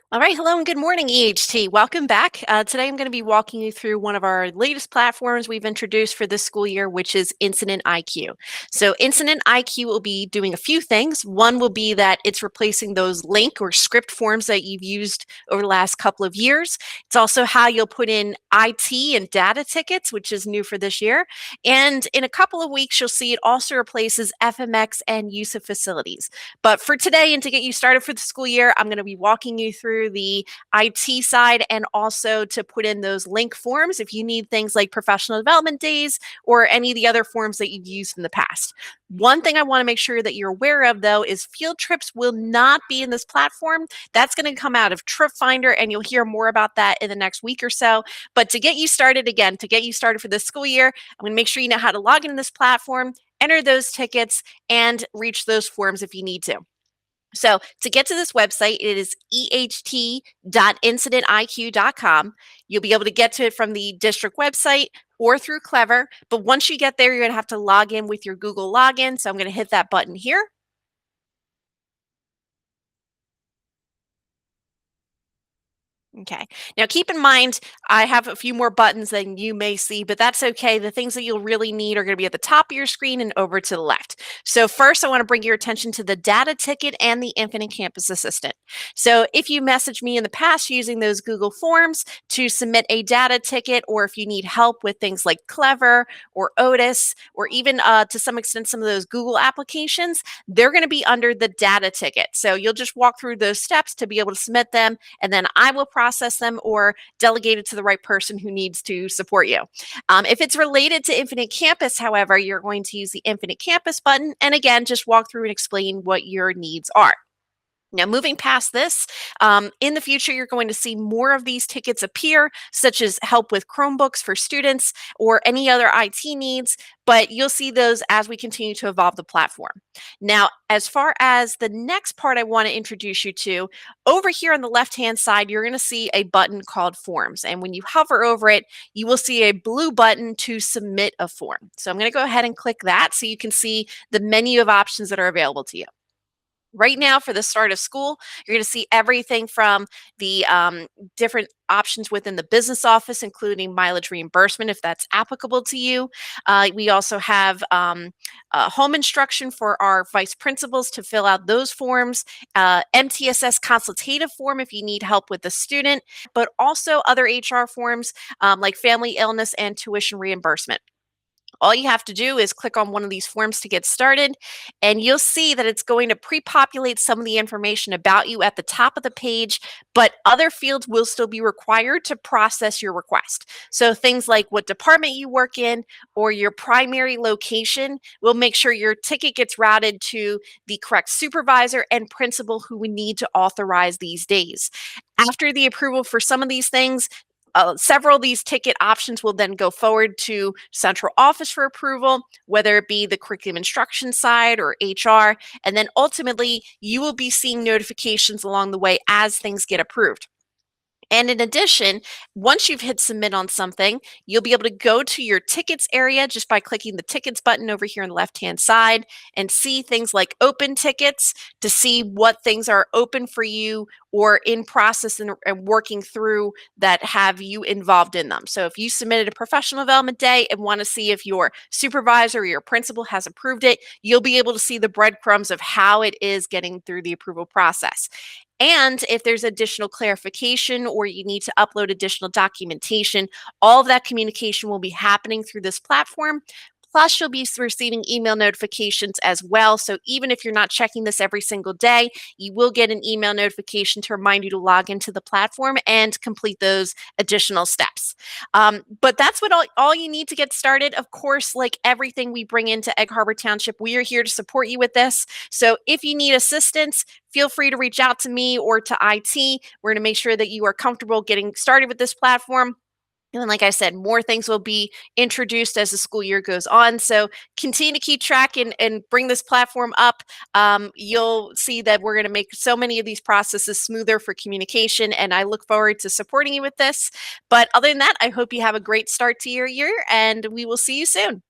All right, hello and good morning, EHT. Welcome back. Today I'm going to be walking you through one of our latest platforms we've introduced for this school year, which is IncidentIQ. So IncidentIQ will be doing a few things. One will be that it's replacing those link or script forms that you've used over the last couple of years. It's also how you'll put in IT and data tickets, which is new for this year. And in a couple of weeks, you'll see it also replaces FMX and use of facilities. But for today and to get you started for the school year, I'm going to be walking you through the IT side and also to put in those link forms if you need things like professional development days or any of the other forms that you've used in the past. One thing I want to make sure that you're aware of, though, is field trips will not be in this platform. That's going to come out of Trip Finder, and you'll hear more about that in the next week or so. But to get you started, again, to get you started for this school year, I'm going to make sure you know how to log into this platform, enter those tickets, and reach those forms if you need to. So to get to this website, it is eht.incidentiq.com. You'll be able to get to it from the district website or through Clever. But once you get there, you're going to have to log in with your Google login. So I'm going to hit that button here. Okay. Now keep in mind, I have a few more buttons than you may see, but that's okay. The things that you'll really need are going to be at the top of your screen and over to the left. So first, I want to bring your attention to the data ticket and the Infinite Campus Assistant. So if you messaged me in the past using those Google Forms to submit a data ticket, or if you need help with things like Clever or Otis, or even to some extent some of those Google applications, they're going to be under the data ticket. So you'll just walk through those steps to be able to submit them, and then I will process them or delegate it to the right person who needs to support you. If it's related to Infinite Campus, however, you're going to use the Infinite Campus button, and again, just walk through and explain what your needs are. Now, moving past this, in the future, you're going to see more of these tickets appear, such as help with Chromebooks for students or any other IT needs, but you'll see those as we continue to evolve the platform. Now, as far as the next part I want to introduce you to, over here on the left-hand side, you're going to see a button called Forms. And when you hover over it, you will see a blue button to submit a form. So I'm going to go ahead and click that so you can see the menu of options that are available to you. Right now, for the start of school, you're going to see everything from the different options within the business office, including mileage reimbursement, if that's applicable to you. We also have home instruction for our vice principals to fill out those forms, MTSS consultative form if you need help with the student, but also other HR forms like family illness and tuition reimbursement. All you have to do is click on one of these forms to get started, and you'll see that it's going to pre-populate some of the information about you at the top of the page, but other fields will still be required to process your request. So things like what department you work in or your primary location will make sure your ticket gets routed to the correct supervisor and principal who would need to authorize these days. After the approval for some of these things, several of these ticket options will then go forward to central office for approval, whether it be the curriculum instruction side or HR, and then ultimately you will be seeing notifications along the way as things get approved. And in addition, once you've hit submit on something, you'll be able to go to your tickets area just by clicking the tickets button over here on the left-hand side and see things like open tickets to see what things are open for you or in process and working through that have you involved in them. So if you submitted a professional development day and want to see if your supervisor or your principal has approved it, you'll be able to see the breadcrumbs of how it is getting through the approval process. And if there's additional clarification or you need to upload additional documentation, all of that communication will be happening through this platform. Plus, you'll be receiving email notifications as well. So even if you're not checking this every single day, you will get an email notification to remind you to log into the platform and complete those additional steps. But that's what all you need to get started. Of course, like everything we bring into Egg Harbor Township, we are here to support you with this. So if you need assistance, feel free to reach out to me or to IT. We're going to make sure that you are comfortable getting started with this platform. And then, like I said, more things will be introduced as the school year goes on. So continue to keep track and bring this platform up. You'll see that we're going to make so many of these processes smoother for communication. And I look forward to supporting you with this. But other than that, I hope you have a great start to your year, and we will see you soon.